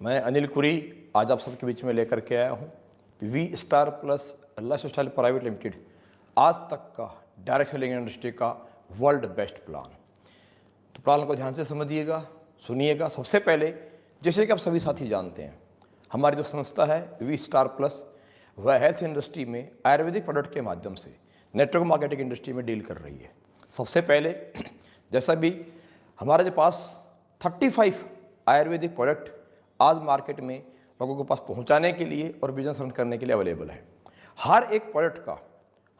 मैं अनिल कुरी आज आप सबके बीच में लेकर के आया हूँ V star plus lifestyle private limited आज तक का डायरेक्ट सेलिंग इंडस्ट्री का वर्ल्ड बेस्ट प्लान। तो प्लान को ध्यान से समझिएगा, सुनिएगा। सबसे पहले जैसे कि आप सभी साथी जानते हैं, हमारी जो संस्था है वी स्टार प्लस, वह हेल्थ इंडस्ट्री में आयुर्वेदिक प्रोडक्ट के माध्यम से नेटवर्क मार्केटिंग इंडस्ट्री में डील कर रही है। सबसे पहले जैसा भी हमारे पास 35 आयुर्वेदिक प्रोडक्ट आज मार्केट में लोगों के पास पहुंचाने के लिए और बिजनेस रन करने के लिए अवेलेबल है। हर एक प्रोडक्ट का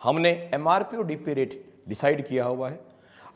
हमने एमआरपी और डीपी रेट डिसाइड किया हुआ है।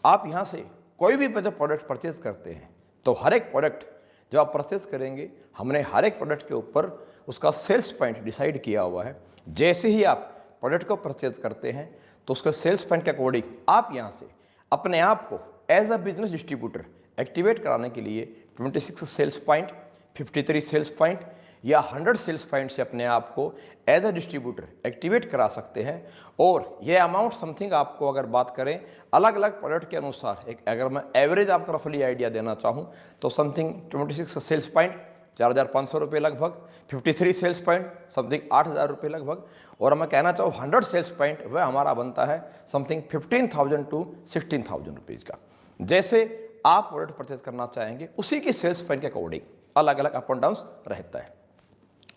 आप यहां से कोई भी प्रोडक्ट परचेज करते हैं तो हर एक प्रोडक्ट जब आप परचेज करेंगे, हमने हर एक प्रोडक्ट के ऊपर उसका सेल्स पॉइंट डिसाइड किया हुआ है। जैसे ही आप प्रोडक्ट को परचेज करते हैं तो उसका सेल्स पॉइंट के अकॉर्डिंग आप यहां से अपने आप को as a business distributor activate कराने के लिए 26 सेल्स पॉइंट, 53 सेल्स पॉइंट या 100 सेल्स पॉइंट से अपने आप को एज अ डिस्ट्रीब्यूटर एक्टिवेट करा सकते हैं। और ये अमाउंट समथिंग आपको अगर बात करें अलग अलग प्रोडक्ट के अनुसार, एक अगर मैं एवरेज आपको रफली आइडिया देना चाहूँ तो समथिंग 26 सेल्स पॉइंट 4,500 रुपये लगभग, 53 सेल्स पॉइंट समथिंग 8,000 रुपये लगभग, और मैं कहना चाहूँ 100 सेल्स पॉइंट वह हमारा बनता है समथिंग 15,000 टू 16,000 रुपीज़ का। जैसे आप प्रोडक्ट परचेज करना चाहेंगे उसी की सेल्स पॉइंट के अकॉर्डिंग अलग अलग अप एंड डाउन रहता है।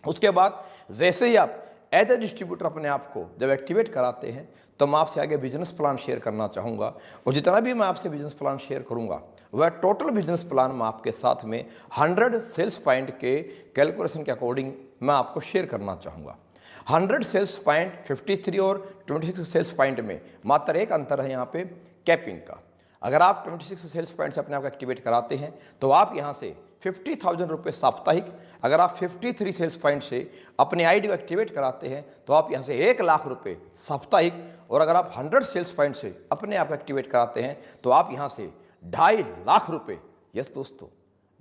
उसके बाद जैसे ही आप एज ए डिस्ट्रीब्यूटर अपने आप को जब एक्टिवेट कराते हैं तो मैं आपसे आगे बिजनेस प्लान शेयर करना चाहूँगा, और जितना भी मैं आपसे बिजनेस प्लान शेयर करूँगा वह टोटल बिजनेस प्लान मैं आपके साथ में 100 सेल्स पॉइंट के कैलकुलेशन के अकॉर्डिंग मैं आपको शेयर करना चाहूँगा। 100 सेल्स पॉइंट 53 और 26 सेल्स पॉइंट में मात्र एक अंतर है यहाँ पे कैपिंग का। अगर आप 26 सेल्स पॉइंट से अपने आप को एक्टिवेट कराते हैं तो आप यहाँ से 50,000 रुपये साप्ताहिक, अगर आप 53 सेल्स पॉइंट से अपने आईडी को एक्टिवेट कराते हैं तो आप यहाँ से 1 लाख रुपये साप्ताहिक, और अगर आप 100 सेल्स पॉइंट से अपने आप को एक्टिवेट कराते हैं तो आप यहाँ से 2.5 लाख रुपये, यस दोस्तों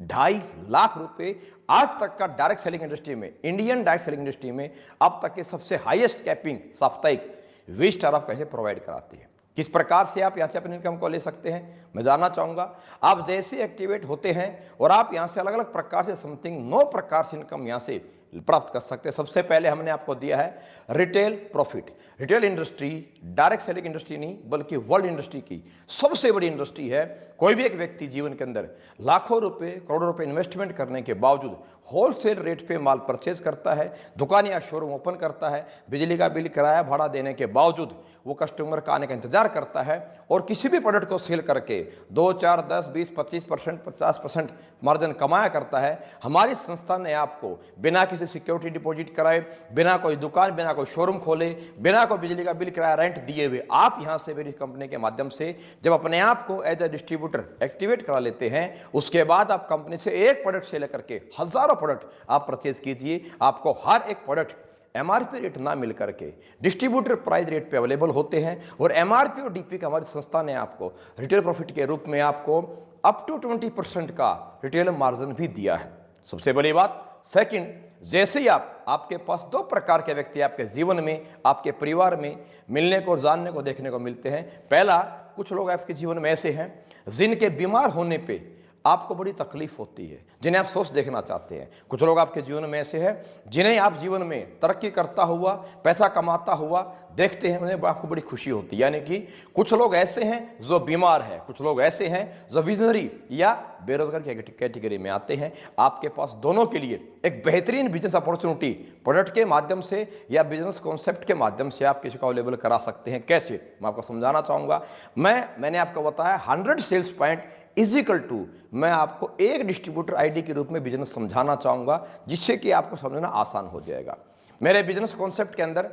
2.5 लाख रुपये आज तक का डायरेक्ट सेलिंग इंडस्ट्री में, इंडियन डायरेक्ट सेलिंग इंडस्ट्री में अब तक के सबसे हाईएस्ट कैपिंग साप्ताहिक वी स्टार आप कैसे प्रोवाइड कराती है। किस प्रकार से आप यहाँ से अपनी इनकम को ले सकते हैं मैं जानना चाहूँगा। आप जैसे एक्टिवेट होते हैं और आप यहाँ से अलग अलग प्रकार से समथिंग 9 प्रकार से इनकम यहाँ से प्राप्त कर सकते हैं। सबसे पहले हमने आपको दिया है retail profit. Retail industry direct selling industry नहीं बल्कि वर्ल्ड इंडस्ट्री की सबसे बड़ी इंडस्ट्री है। कोई भी एक व्यक्ति जीवन के अंदर लाखों रुपए करोड़ों रुपए इन्वेस्टमेंट करने के बावजूद होलसेल रेट पे माल परचेज करता है, दुकान या शोरूम ओपन करता है, बिजली का बिल किराया भाड़ा देने के बावजूद वो कस्टमर का आने का इंतजार करता है और किसी भी प्रोडक्ट को सेल करके 2, 4, 10, 20, 25%, 50% मार्जिन कमाया करता है। हमारी संस्था ने आपको बिना किसी सिक्योरिटी डिपॉजिट कराए, बिना कोई दुकान, बिना कोई शोरूम खोले, बिना कोई बिजली का बिल किराया रेंट दिए हुए आप यहाँ से मेरी कंपनी के माध्यम से जब अपने आप को एज ए डिस्ट्रीब्यूटर एक्टिवेट करा लेते हैं, उसके बाद आप कंपनी से एक प्रोडक्ट से लेकर के हजारों प्रोडक्ट आप परचेज कीजिए। आपको हर एक प्रोडक्ट एमआरपी रेट ना मिल करके डिस्ट्रीब्यूटर प्राइस रेट पे अवेलेबल होते हैं, और एमआरपी और डीपी का हमारी संस्था ने आपको रिटेल प्रॉफिट के रूप में आपको अप टू 20% का रिटेल मार्जिन भी दिया है। सबसे बड़ी बात सेकंड, जैसे ही आपके पास 2 प्रकार के व्यक्ति आपके जीवन में, आपके परिवार में मिलने को, जानने को, देखने को मिलते हैं। पहला, कुछ लोग आपके जीवन में ऐसे हैं जिनके बीमार होने पे आपको बड़ी तकलीफ होती है, जिन्हें आप सोच देखना चाहते हैं। कुछ लोग आपके जीवन में ऐसे हैं जिन्हें आप जीवन में तरक्की करता हुआ, पैसा कमाता हुआ देखते हैं, उन्हें आपको बड़ी खुशी होती है। यानी कि कुछ लोग ऐसे हैं जो बीमार है, कुछ लोग ऐसे हैं जो विजनरी या बेरोजगार की कैटेगरी में आते हैं। आपके पास दोनों के लिए एक बेहतरीन बिजनेस अपॉर्चुनिटी प्रोडक्ट के माध्यम से या बिजनेस कॉन्सेप्ट के माध्यम से आप किसी को अवेलेबल करा सकते हैं। कैसे, मैं आपको समझाना चाहूँगा। मैंने आपको बताया 100 सेल्स पॉइंट इजिकल टू, मैं आपको एक डिस्ट्रीब्यूटर आईडी के रूप में बिजनेस समझाना चाहूँगा जिससे कि आपको समझना आसान हो जाएगा। मेरे बिजनेस कॉन्सेप्ट के अंदर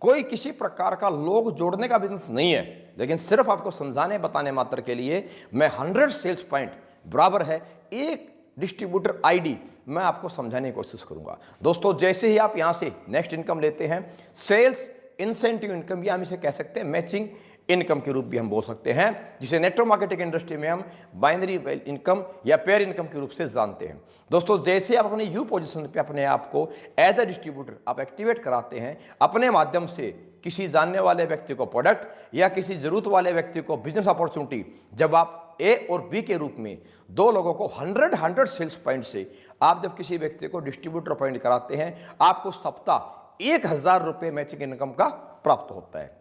कोई किसी प्रकार का लोग जोड़ने का बिजनेस नहीं है, लेकिन सिर्फ आपको समझाने बताने मात्र के लिए मैं 100 सेल्स पॉइंट बराबर है एक डिस्ट्रीब्यूटर आईडी मैं आपको समझाने की कोशिश करूंगा। दोस्तों, जैसे ही आप यहां से नेक्स्ट इनकम लेते हैं, सेल्स इंसेंटिव इनकम, या हम इसे कह सकते हैं मैचिंग इनकम के रूप भी हम बोल सकते हैं, जिसे नेटवर्क मार्केटिंग इंडस्ट्री में हम बाइनरी इनकम या पेयर इनकम के रूप से जानते हैं। दोस्तों, जैसे आप अपने यू पोजीशन पे अपने आप को एज ए डिस्ट्रीब्यूटर आप एक्टिवेट कराते हैं, अपने माध्यम से किसी जानने वाले व्यक्ति को प्रोडक्ट या किसी जरूरत वाले व्यक्ति को बिजनेस अपॉर्चुनिटी, जब आप ए और बी के रूप में दो लोगों को 100 सेल्स पॉइंट से आप जब किसी व्यक्ति को डिस्ट्रीब्यूटर अपॉइंट कराते हैं, आपको सप्ताह 1000 रुपये मैचिंग इनकम का प्राप्त होता है।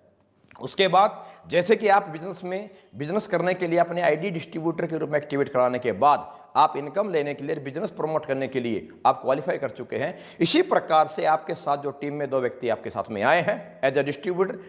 उसके बाद जैसे कि आप बिजनेस करने के लिए अपने आईडी डिस्ट्रीब्यूटर के रूप में एक्टिवेट कराने के बाद आप इनकम लेने के लिए, बिजनेस प्रमोट करने के लिए आप क्वालिफाई कर चुके हैं, इसी प्रकार से आपके साथ जो टीम में दो व्यक्ति आपके साथ में आए हैं as a distributor,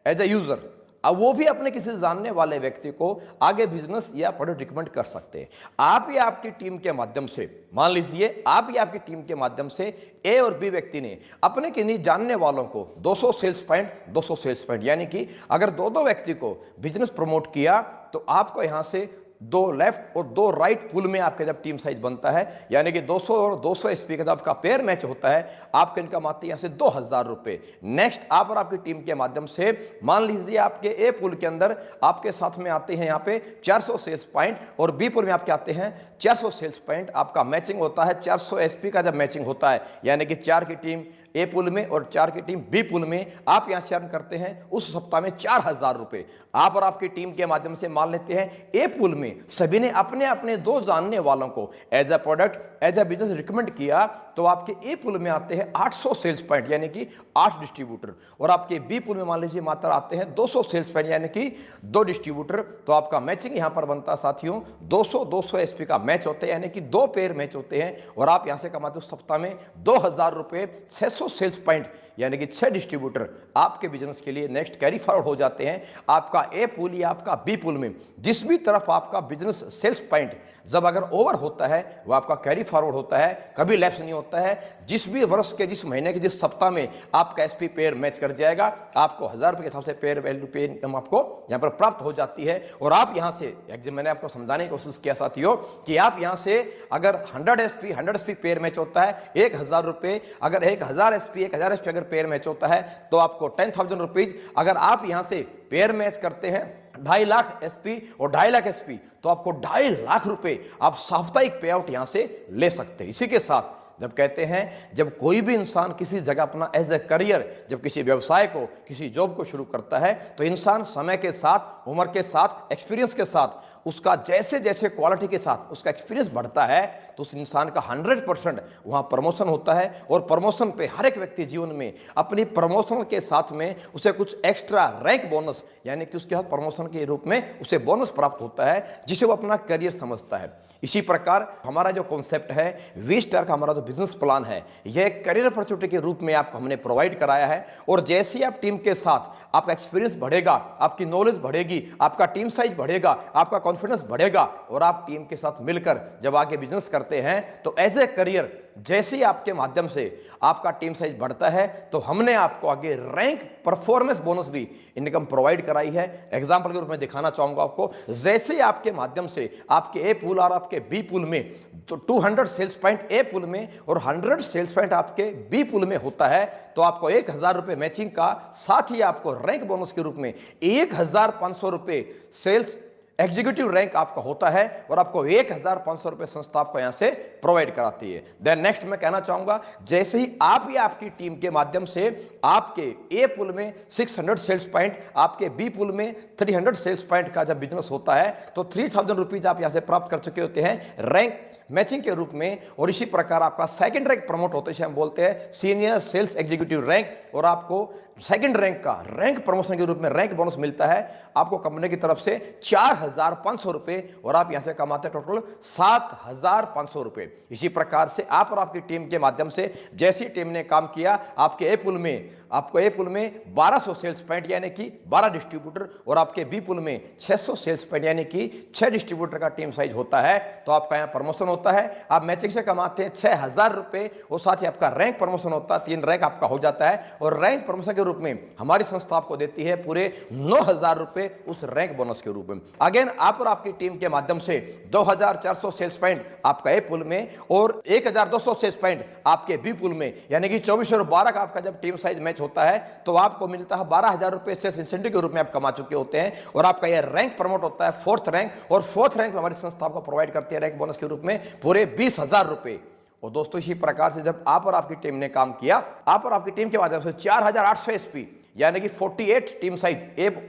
as a user, अब वो भी अपने किसी जानने वाले व्यक्ति को आगे बिजनेस या प्रोडक्ट रिकमेंड कर सकते हैं। आप या आपकी टीम के माध्यम से, मान लीजिए आप या आपकी टीम के माध्यम से ए और बी व्यक्ति ने अपने किन्हीं जानने वालों को 200 सेल्स पॉइंट यानी कि अगर दो व्यक्ति को बिजनेस प्रमोट किया तो आपको यहां से 2 लेफ्ट और 2 राइट पुल में आपका जब टीम साइज बनता है, यानी कि 200 और 200 एसपी का जब आपका पेयर मैच होता है, आपका इनकम आती है यहाँ से 2000 रुपये। नेक्स्ट आप और आपकी टीम के माध्यम से मान लीजिए आपके ए पुल के अंदर आपके साथ में आते हैं यहाँ पे 400 सेल्स पॉइंट और बी पुल में आपके आते हैं 400 सेल्स पॉइंट। आपका मैचिंग होता है 400 एसपी का जब मैचिंग होता है, यानी कि 4 की टीम ए पुल में और 4 की टीम बी पुल में, आप यहां से अर्न करते हैं उस सप्ताह में 4000 रुपए। आप और आपकी टीम के माध्यम से मान लेते हैं ए पुल में सभी ने अपने अपने 2 जानने वालों को as a product, as a business recommend किया, तो आपके ए पुल में आते हैं 800 सेल्स पॉइंट यानी कि 8 डिस्ट्रीब्यूटर, और आपके बी पुल में मान लीजिए मात्र आते हैं 200 सेल्स पॉइंट यानी कि 2 डिस्ट्रीब्यूटर। तो आपका मैचिंग यहां पर बनता है साथियों 200 एसपी का मैच होते हैं, यानी कि 2 पेयर मैच होते हैं, और आप यहां से कमाते हो सप्ताह में 2000 रुपए। 600 सेल्स पॉइंट यानी कि 6 डिस्ट्रीब्यूटर आपके बिजनेस के लिए नेक्स्ट कैरी फॉरवर्ड हो जाते हैं। आपका ए पुल या आपका बी पुल में जिस भी तरफ आपका बिजनेस सेल्स पॉइंट जब अगर ओवर होता है वो आपका कैरी फॉरवर्ड होता है, कभी लैप्स नहीं होता है। जिस भी वर्ष के, जिस महीने के, जिस सप्ताह में आपका एसपी पेयर मैच कर जाएगा, आपको 1000 रुपए के हिसाब से पेयर वैल्यू पे इनकम आपको यहां पर प्राप्त हो जाती है। और आप यहां से, मैंने आपको समझाने की कोशिश किया साथियों कि आप यहां से अगर 100 एसपी पेयर मैच होता है 1000 रुपए, अगर 1000 एसपी अगर पेयर मैच होता है तो आपको 10,000 रुपीज। अगर आप यहां से पेयर मैच करते हैं 2.5 लाख एसपी और 2.5 लाख एसपी, तो आपको 2.5 लाख रुपए आप साप्ताहिक पे आउट यहां से ले सकते हैं। इसी के साथ जब कहते हैं जब कोई भी इंसान किसी जगह अपना एज ए करियर, जब किसी व्यवसाय को, किसी जॉब को शुरू करता है, तो इंसान समय के साथ, उम्र के साथ, एक्सपीरियंस के साथ, उसका जैसे जैसे क्वालिटी के साथ उसका एक्सपीरियंस बढ़ता है तो उस इंसान का 100% वहां प्रमोशन होता है। और प्रमोशन पे हर एक व्यक्ति जीवन में अपनी प्रमोशन के साथ में उसे कुछ एक्स्ट्रा रैंक बोनस, यानी कि उसके साथ प्रमोशन के रूप में उसे बोनस प्राप्त होता है, जिसे वो अपना करियर समझता है। इसी प्रकार हमारा जो कॉन्सेप्ट है वी स्टार का, हमारा जो बिजनेस प्लान है, यह करियर अपॉर्चुनिटी के रूप में आपको हमने प्रोवाइड कराया है। और जैसे ही आप टीम के साथ आपका एक्सपीरियंस बढ़ेगा, आपकी नॉलेज बढ़ेगी, आपका टीम साइज बढ़ेगा, आपका कॉन्फिडेंस बढ़ेगा, और आप टीम के साथ मिलकर जब आगे बिजनेस करते हैं तो एज ए करियर जैसे ही आपके माध्यम से आपका टीम साइज बढ़ता है तो हमने आपको आगे रैंक परफॉर्मेंस बोनस भी इनकम प्रोवाइड कराई है। एग्जांपल के रूप में दिखाना चाहूंगा आपको, जैसे ही आपके माध्यम से आपके ए पुल और आपके बी पुल में तो 200 सेल्स पॉइंट ए पुल में और 100 सेल्स पॉइंट आपके बी पुल में होता है, तो आपको 1000 रुपए मैचिंग का, साथ ही आपको रैंक बोनस के रूप में 1500 रुपए सेल्स एग्जीक्यूटिव रैंक आपका होता है, और आपको 1500 रुपए संस्था आपको यहां से प्रोवाइड कराती है। देन नेक्स्ट मैं कहना चाहूंगा, जैसे ही आप या आपकी टीम के माध्यम से आपके ए पुल में 600 सेल्स पॉइंट, आपके बी पुल में 300 सेल्स पॉइंट का जब बिजनेस होता है तो 3000 रुपीज आप यहां से प्राप्त कर चुके होते हैं रैंक मैचिंग के रूप में। और इसी प्रकार आपका सेकंड रैंक प्रमोट होते हैं, हम बोलते हैं सीनियर सेल्स एग्जीक्यूटिव रैंक, और आपको सेकंड रैंक का रैंक प्रमोशन के रूप में रैंक बोनस मिलता है आपको कंपनी की तरफ से 4500 रुपए, और आप यहां से कमाते हैं टोटल 7500 रुपए। इसी प्रकार से आप और आपकी टीम के माध्यम से जैसी टीम ने काम किया, आपके ए पुल में, आपको ए पुल में 1200 सेल्स पॉइंट यानी कि 12 डिस्ट्रीब्यूटर, और आपके बी पुल में 600 सेल्स पॉइंट यानी कि 6 डिस्ट्रीब्यूटर का टीम साइज होता है, तो आपका यहां प्रमोशन होता है। आप मैचिंग से कमाते हैं 6000 रुपए, और साथ ही आपका रैंक प्रमोशन होता है, 3 रैंक आपका हो जाता है, और रैंक प्रमोशन के रूप में हमारी संस्था आपको देती है पूरे 9000 रुपए उस रैंक बोनस के रूप में। अगेन आप और आपकी टीम के माध्यम से 2400 सेल्स पॉइंट आपका ए पुल में और 1200 सेल्स पॉइंट आपके बी पुल में, यानी कि 24 और 12 का आपका जब टीम साइज मैच होता है तो आपको मिलता है 12000 रुपए सेल्स इंसेंटिव के रूप में आप कमा चुके होते हैं, और आपका यह रैंक प्रमोट होता है 4th रैंक, और 4th रैंक में हमारी संस्था आपको प्रोवाइड करती है रैंक बोनस के रूप में पूरे 20000 रुपए। और दोस्तों इसी प्रकार से जब आप और आपकी टीम ने काम किया, आप और आपकी टीम के माध्यम से 4800 एसपी यानी कि 48 टीम साइज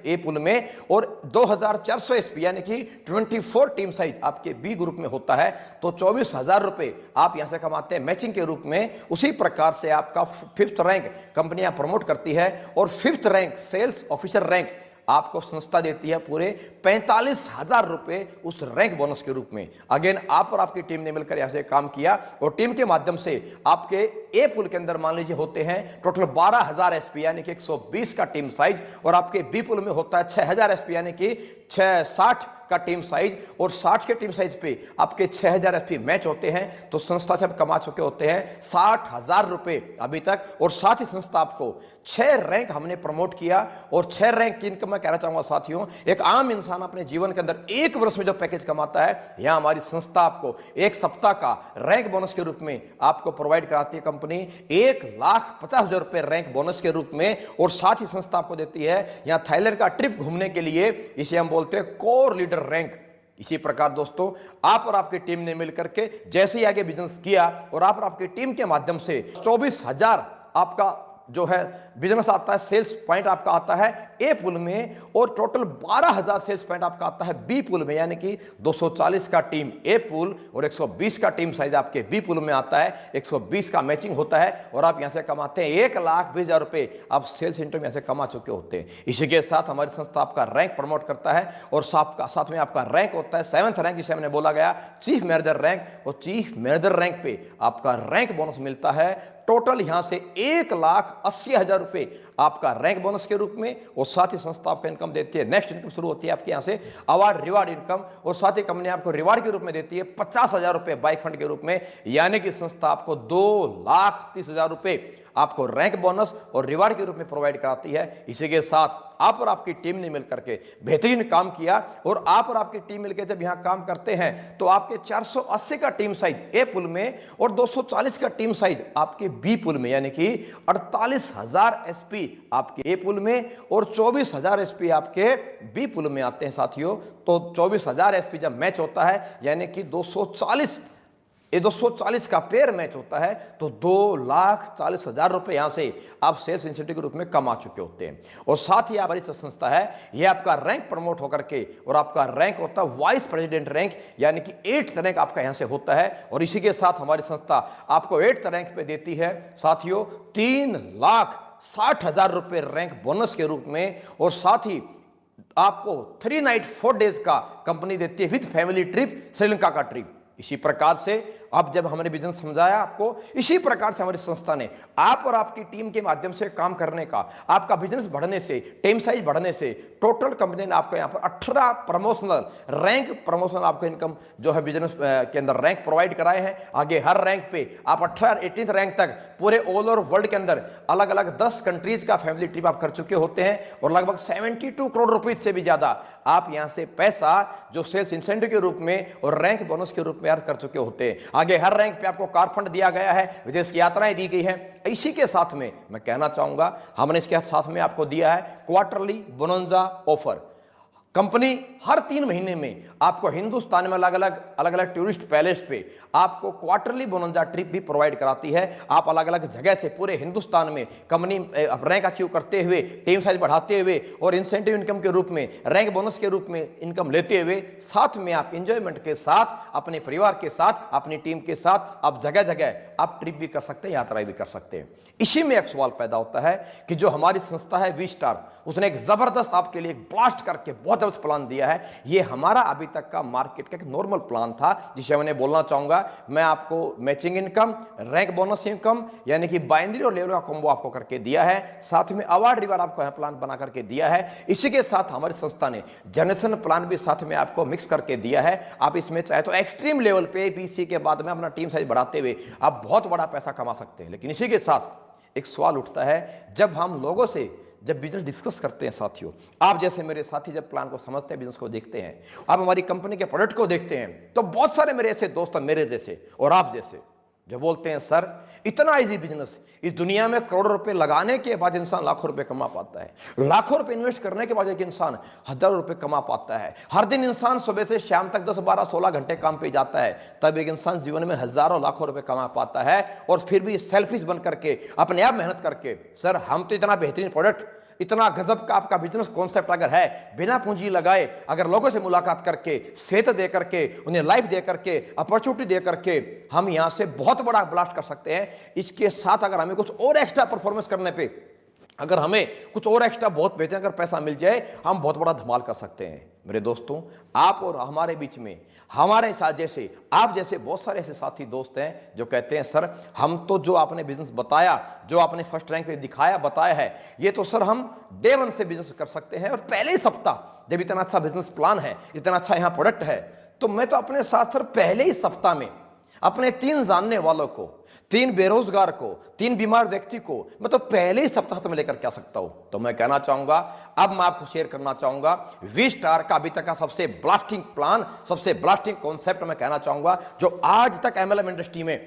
ए पूल में और 2400 एसपी यानी कि 24 टीम साइज आपके बी ग्रुप में होता है। तो 24,000 रुपए आप यहां से कमाते हैं मैचिंग के रूप में। उसी प्रकार से आपका 5th रैंक कंपनियां प्रमोट करती है और 5th rank sales officer rank आपको संस्था देती है पूरे 45,000 रुपए उस रैंक बोनस के रूप में। अगेन आप और आपकी टीम ने मिलकर यहां से काम किया और टीम के माध्यम से आपके ए पुल के अंदर मान लीजिए होते हैं टोटल 12,000 एसपी यानी कि 120 का टीम साइज, और आपके बी पुल में होता है 6,000 एसपी यानी कि 660 का टीम साइज, और 60 के टीम साइज पे आपके 6,000 एसपी मैच होते हैं। तो संस्था से आप कमा चुके होते हैं 60,000 रुपए अभी तक। और साथ ही संस्था आपको 6 रैंक हमने प्रमोट किया, और 6 रैंक की इनकम मैं कहना चाहूंगा साथियों, एक आम इंसान अपने जीवन के अंदर एक वर्ष में जो पैकेज कमाता है, यहां हमारी संस्था आपको एक सप्ताह का रैंक बोनस के रूप में आपको प्रोवाइड कराती है कंपनी 1,50,000 रुपए रैंक बोनस के रूप में। और साथ ही संस्था आपको देती है यहां थाईलैंड का ट्रिप घूमने के लिए, इसे हम बोलते हैं कोर लीडर रैंक। इसी प्रकार दोस्तों आप और आपकी टीम ने मिलकर के जैसे ही आगे बिजनेस किया और आप और आपकी टीम के माध्यम से 24,000 आपका जो है बिजनेस आता है, सेल्स पॉइंट आपका आता है ए पुल में, और टोटल 12,000 सेल्स पॉइंट आपका आता है बी पुल में, यानी कि 240 का टीम ए पुल और 120 का टीम साइज आपके बी पुल में आता है। 120 का मैचिंग होता है और आप यहां से कमाते हैं 1,20,000 रुपए आप सेल्स सेंटर में यहां से कमा चुके होते हैं। इसी के साथ हमारी संस्था आपका रैंक प्रमोट करता है और साथ में आपका रैंक होता है 7th रैंक, जिसे हमने बोला गया चीफ मैनेजर रैंक, और चीफ मैनेजर रैंक पे आपका रैंक बोनस मिलता है टोटल यहां से 1,80,000 रुपए आपका रैंक बोनस के रूप में। और साथ ही संस्था आपको इनकम देती है, नेक्स्ट इनकम शुरू होती है आपके यहां से अवार्ड रिवार्ड इनकम, और साथ ही कंपनी आपको रिवार्ड के रूप में देती है 50,000 रुपए बाइक फंड के रूप में, यानी कि संस्था आपको 2,30,000 रुपए आपको रैंक बोनस और रिवार्ड के रूप में प्रोवाइड कराती है। इसी के साथ आप और आपकी टीम ने मिलकर के बेहतरीन काम किया, और आप और आपकी टीम मिलकर जब यहां काम करते हैं तो आपके 480 का टीम साइज ए पुल में और 240 का टीम साइज आपके बी पुल में, यानी कि 48,000 एसपी आपके ए पुल में और 24,000 एसपी आपके बी पुल में आते हैं साथियों। तो 24,000 एसपी जब मैच होता है यानी कि 240 का पेयर मैच होता है, तो 2,40,000 रुपए यहां से आप सेल्स इंसेंटिव के रूप में कमा चुके होते हैं। और साथ ही हमारी संस्था है यह आपका रैंक प्रमोट होकर के, और आपका रैंक होता है वाइस प्रेसिडेंट रैंक, यानी कि 8th रैंक आपका यहां से होता है। और इसी के साथ हमारी संस्था आपको 8th रैंक पे देती है साथियों 3,60,000 रुपए रैंक बोनस के रूप में, और साथ ही आपको 3 नाइट 4 डेज का कंपनी देती है विद फैमिली ट्रिप, श्रीलंका का ट्रिप। इसी प्रकार से अब जब हमने बिजनेस समझाया आपको, इसी प्रकार से हमारी संस्था ने आप और आपकी टीम के माध्यम से काम करने का, आपका बिजनेस बढ़ने से, टीम साइज बढ़ने से, टोटल कंपनी ने आपको यहां पर 18 प्रमोशनल रैंक प्रमोशनल आपको इनकम जो है बिजनेस के अंदर रैंक प्रोवाइड कराए हैं। आगे हर रैंक पे आप 18th रैंक तक पूरे ऑल ओवर वर्ल्ड के अंदर अलग अलग 10 कंट्रीज का फैमिली ट्रिप आप कर चुके होते हैं, और लगभग 72 करोड़ रुपए से भी ज्यादा आप यहां से पैसा जो सेल्स इंसेंटिव के रूप में और रैंक बोनस के रूप में यार कर चुके होते हैं। आगे हर रैंक पे आपको कार फंड दिया गया है, विदेश की यात्राएं दी गई हैं। इसी के साथ में मैं कहना चाहूंगा हमने इसके साथ में आपको दिया है क्वार्टरली बोनंजा ऑफर। कंपनी हर 3 महीने में आपको हिंदुस्तान में अलग अलग टूरिस्ट पैलेस पे आपको क्वार्टरली बोनंजा ट्रिप भी प्रोवाइड कराती है। आप अलग अलग जगह से पूरे हिंदुस्तान में कंपनी रैंक अचीव करते हुए, टीम साइज बढ़ाते हुए और इंसेंटिव इनकम के रूप में, रैंक बोनस के रूप में इनकम लेते हुए, साथ में आप एंजॉयमेंट के साथ अपने परिवार के साथ, अपनी टीम के साथ आप जगह जगह आप ट्रिप भी कर सकते हैं, यात्राएं भी कर सकते हैं। इसी में एक सवाल पैदा होता है कि जो हमारी संस्था है वी स्टार, उसने एक जबरदस्त आपके लिए ब्लास्ट करके बहुत जबरदस्त प्लान दिया है। ये हमारा अभी तक का मार्केट का एक नॉर्मल प्लान था, जिसे मैंने बोलना चाहूंगा। मैं आपको matching income, rank bonus income यानी कि बाइनरी और लेवल का कॉम्बो आपको करके दिया है, साथ में अवार्ड रिवार्ड आपको प्लान बना करके दिया है। इसी के साथ हमारी संस्था ने जनरेशन प्लान भी साथ में आपको मिक्स करके दिया है। आप इसमें चाहे तो एक्सट्रीम लेवल पे बीसी के बाद में अपना टीम साइज बढ़ाते हुए आप बहुत बड़ा पैसा कमा सकते हैं। लेकिन इसी के साथ एक सवाल उठता है, जब हम लोगों से जब बिजनेस डिस्कस करते हैं साथियों, आप जैसे मेरे साथी जब प्लान को समझते हैं, बिजनेस को देखते हैं, आप हमारी कंपनी के प्रोडक्ट को देखते हैं, तो बहुत सारे मेरे ऐसे दोस्त हैं, मेरे जैसे और आप जैसे, जो बोलते हैं सर इतना इजी बिजनेस, इस दुनिया में करोड़ों रुपए लगाने के बाद इंसान लाखों रुपए कमा पाता है, लाखों रुपए इन्वेस्ट करने के बाद एक इंसान हजारों रुपए कमा पाता है। हर दिन इंसान सुबह से शाम तक 10, 12, 16 घंटे काम पे जाता है, तब एक इंसान जीवन में हजारों लाखों रुपए कमा पाता है। और फिर भी सेल्फिश बन करके, अपने आप मेहनत करके, सर हम तो इतना बेहतरीन प्रोडक्ट इतना गजब का आपका बिजनेस कॉन्सेप्ट अगर है, बिना पूंजी लगाए अगर लोगों से मुलाकात करके, सेहत दे करके, उन्हें लाइफ दे करके, अपॉर्चुनिटी दे करके हम यहां से बहुत बड़ा ब्लास्ट कर सकते हैं। इसके साथ अगर हमें कुछ और एक्स्ट्रा परफॉर्मेंस करने पे, अगर हमें कुछ और एक्स्ट्रा बहुत बेहतर अगर पैसा मिल जाए, हम बहुत बड़ा धमाल कर सकते हैं। मेरे दोस्तों, आप और हमारे बीच में हमारे साथ जैसे आप जैसे बहुत सारे ऐसे साथी दोस्त हैं जो कहते हैं सर हम तो जो आपने बिजनेस बताया, जो आपने फर्स्ट रैंक पे दिखाया बताया है, ये तो सर हम डे वन से बिजनेस कर सकते हैं। और पहले ही सप्ताह जब इतना अच्छा बिजनेस प्लान है, इतना अच्छा यहाँ प्रोडक्ट है, तो मैं तो अपने साथ सर पहले ही सप्ताह में अपने 3 जानने वालों को, 3 बेरोजगार को, 3 बीमार व्यक्ति को मैं तो पहले ही सप्ताह में लेकर के आ सकता हूं। तो मैं कहना चाहूंगा, अब मैं आपको शेयर करना चाहूंगा वी स्टार का अभी तक का सबसे ब्लास्टिंग प्लान, सबसे ब्लास्टिंग कॉन्सेप्ट मैं कहना चाहूंगा, जो आज तक एमएलएम इंडस्ट्री में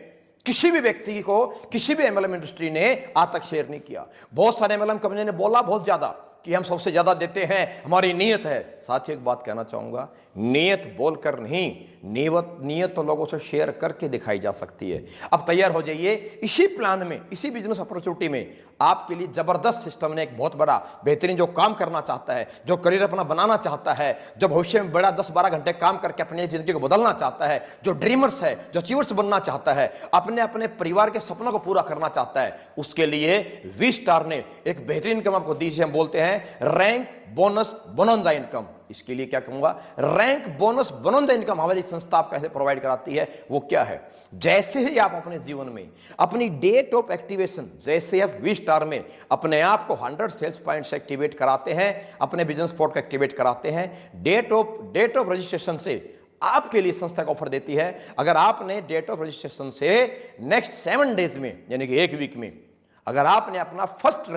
किसी भी व्यक्ति को, किसी भी एमएलएम इंडस्ट्री ने आज तक शेयर नहीं किया। बहुत सारे एमएलएम कंपनी ने बोला बहुत ज्यादा कि हम सबसे ज्यादा देते हैं, हमारी नीयत है। साथियों एक बात कहना चाहूंगा, नीयत बोलकर नहीं, नीयत तो लोगों से शेयर करके दिखाई जा सकती है। अब तैयार हो जाइए, इसी प्लान में, इसी बिजनेस अपॉर्चुनिटी में आपके लिए जबरदस्त सिस्टम ने एक बहुत बड़ा बेहतरीन जो काम करना चाहता है, जो करियर अपना बनाना चाहता है, जो भविष्य में बड़ा 10-12 घंटे काम करके अपनी जिंदगी को बदलना चाहता है, जो ड्रीमर्स है, जो अचीवर्स बनना चाहता है, अपने अपने परिवार के सपनों को पूरा करना चाहता है, उसके लिए वी स्टार ने एक बेहतरीन इनकम आपको दी, हम बोलते हैं रैंक बोनस बोनंजा इनकम। इसके लिए क्या कहूंगा, रैंक बोनस बोनंजा इनकम हमारी संस्था आपको कैसे प्रोवाइड कराती है, वो क्या है। जैसे ही आप अपने जीवन में अपनी डेट ऑफ एक्टिवेशन, जैसे आप वी स्टार में अपने आप को 100 सेल्स पॉइंट से एक्टिवेट कराते हैं, अपने बिजनेस पोर्ट को एक्टिवेट कराते हैं, डेट ऑफ रजिस्ट्रेशन से आपके लिए संस्था का ऑफर देती है। अगर आपने डेट ऑफ रजिस्ट्रेशन से नेक्स्ट 7 डेज में, यानी कि 1 वीक में, अगर आपने अपना फर्स्ट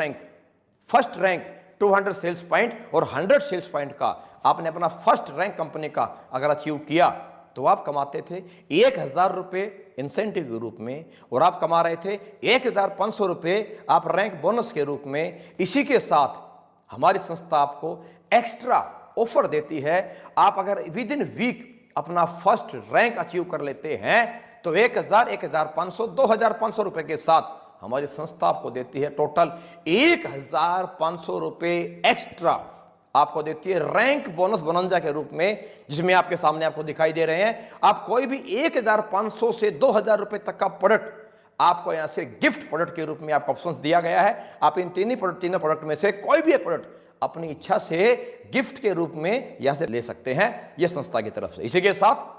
रैंक 200 सेल्स पॉइंट और 100 सेल्स पॉइंट का आपने अपना फर्स्ट रैंक कंपनी का अगर अचीव किया, तो आप कमाते थे 1000 रुपए इंसेंटिव के रूप में, और आप कमा रहे थे 1500 रुपए आप रैंक बोनस के रूप में। इसी के साथ हमारी संस्था आपको एक्स्ट्रा ऑफर देती है, आप अगर विद इन वीक अपना फर्स्ट रैंक अचीव कर लेते हैं तो 1000, 1500, 2500 रुपए के साथ हमारी संस्था आपको देती है टोटल 1500 रुपए एक्स्ट्रा आपको देती है रैंक बोनस बोनंजा के रूप में, जिसमें आपके सामने आपको दिखाई दे रहे हैं। आप कोई भी 1500 से 2000 रुपए तक का प्रोडक्ट आपको यहां से गिफ्ट प्रोडक्ट के रूप में आपको ऑप्शंस दिया गया है। आप इन तीनों प्रोडक्ट में से कोई भी एक प्रोडक्ट अपनी इच्छा से गिफ्ट के रूप में यहां से ले सकते हैं, यह संस्था की तरफ से। इसी के साथ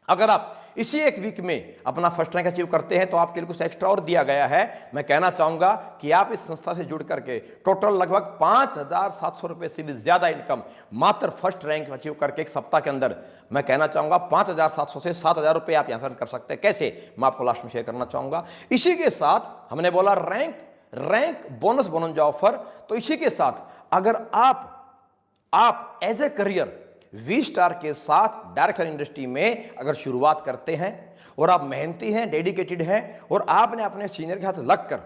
अगर आप इसी 1 वीक में अपना फर्स्ट रैंक अचीव करते हैं तो आपके लिए कुछ एक्स्ट्रा और दिया गया है। मैं कहना चाहूंगा कि आप इस संस्था से जुड़ करके टोटल लगभग 5700 रुपए से भी ज्यादा इनकम मात्र फर्स्ट रैंक अचीव करके एक सप्ताह के अंदर, मैं कहना चाहूंगा 5700 से 7000 रुपए आप यहां से कर सकते हैं। कैसे, मैं आपको लास्ट में शेयर करना चाहूंगा। इसी के साथ हमने बोला रैंक बोनस बोनंजा ऑफर, तो इसी के साथ अगर आप as a career V star के साथ डायरेक्ट इंडस्ट्री में अगर शुरुआत करते हैं और आप मेहनती हैं, डेडिकेटेड हैं, और आपने अपने सीनियर के साथ लगकर,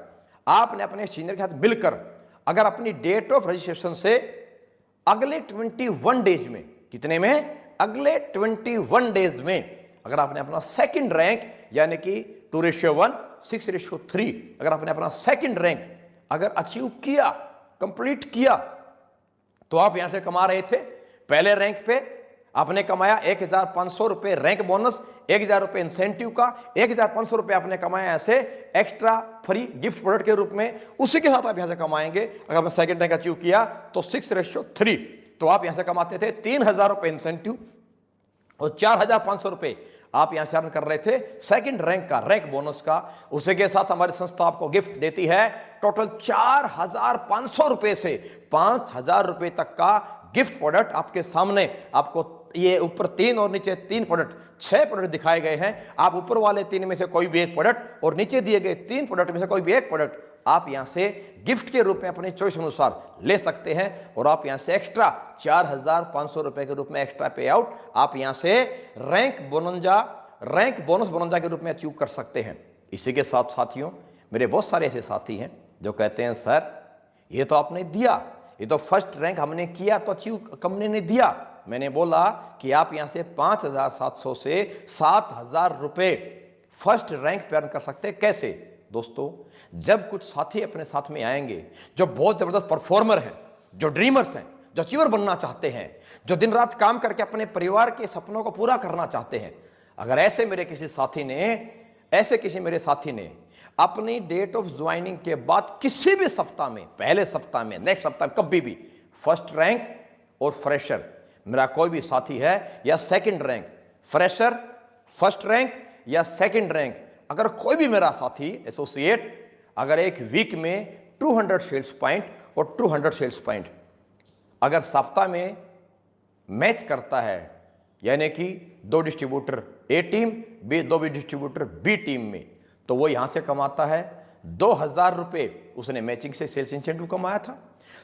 आपने अपने सीनियर के साथ मिलकर अगर अपनी डेट ऑफ रजिस्ट्रेशन से अगले 21 डेज में, कितने में, अगले 21 डेज में अगर आपने अपना सेकंड रैंक यानी कि 2:1, 6:3 अगर आपने अपना सेकंड रैंक अगर अचीव किया, कंप्लीट किया, तो आप यहां से कमा रहे थे पहले रैंक पे आपने कमाया 1500 रुपए रैंक बोनस, 1000 रुपए इंसेंटिव का, 1500 रुपए आपने कमाया ऐसे एक्स्ट्रा फ्री गिफ्ट प्रोडक्ट के रूप में। उसी के साथ आप यहां से कमाएंगे, अगर आपने सेकंड रैंक अचीव किया तो 6:3, तो आप यहां से कमाते थे 3000 रुपए इंसेंटिव और 4500 रुपए आप यहां से अर्न कर रहे थे सेकंड रैंक का, रैंक बोनस का। उसी के साथ हमारी संस्था आपको गिफ्ट देती है टोटल 4500 रुपए से 5000 रुपए तक का गिफ्ट प्रोडक्ट। आपके सामने आपको ये ऊपर 3 और नीचे 3 प्रोडक्ट, 6 प्रोडक्ट दिखाए गए हैं। आप ऊपर वाले 3 में से कोई भी एक प्रोडक्ट और नीचे दिए गए 3 प्रोडक्ट में से कोई भी एक प्रोडक्ट आप यहां से गिफ्ट के रूप में अपनी चॉइस अनुसार ले सकते हैं, और आप यहां से एक्स्ट्रा 4500 रुपए के रूप में एक्स्ट्रा पे आउट आप यहां से रैंक बोनस बोनंजा के रूप में अचीव कर सकते हैं। इसी के साथ साथियों, मेरे बहुत सारे ऐसे साथी हैं जो कहते हैं सर ये तो आपने दिया, ये तो फर्स्ट रैंक हमने किया तो अचीव कंपनी ने दिया। मैंने बोला कि आप यहां से 5700 से 7000 रुपए फर्स्ट रैंक पे अर्न कर सकते हैं। कैसे, दोस्तों, जब कुछ साथी अपने साथ में आएंगे जो बहुत जबरदस्त परफॉर्मर हैं, जो ड्रीमर्स हैं, जो अचीवर बनना चाहते हैं, जो दिन रात काम करके अपने परिवार के सपनों को पूरा करना चाहते हैं, अगर ऐसे किसी मेरे साथी ने अपनी डेट ऑफ ज्वाइनिंग के बाद किसी भी सप्ताह में, पहले सप्ताह में, नेक्स्ट सप्ताह में, कभी भी फर्स्ट रैंक और फ्रेशर, मेरा कोई भी साथी है, या second rank, fresher, first rank या सेकंड रैंक, अगर कोई भी मेरा साथी एसोसिएट अगर एक वीक में 200 सेल्स पॉइंट और 200 सेल्स पॉइंट अगर सप्ताह में मैच करता है, यानी कि 2 डिस्ट्रीब्यूटर ए टीम, 2 डिस्ट्रीब्यूटर बी टीम में, तो वो यहां से कमाता है 2000 रुपये, उसने मैचिंग से सेल्स इंसेंटिव कमाया था,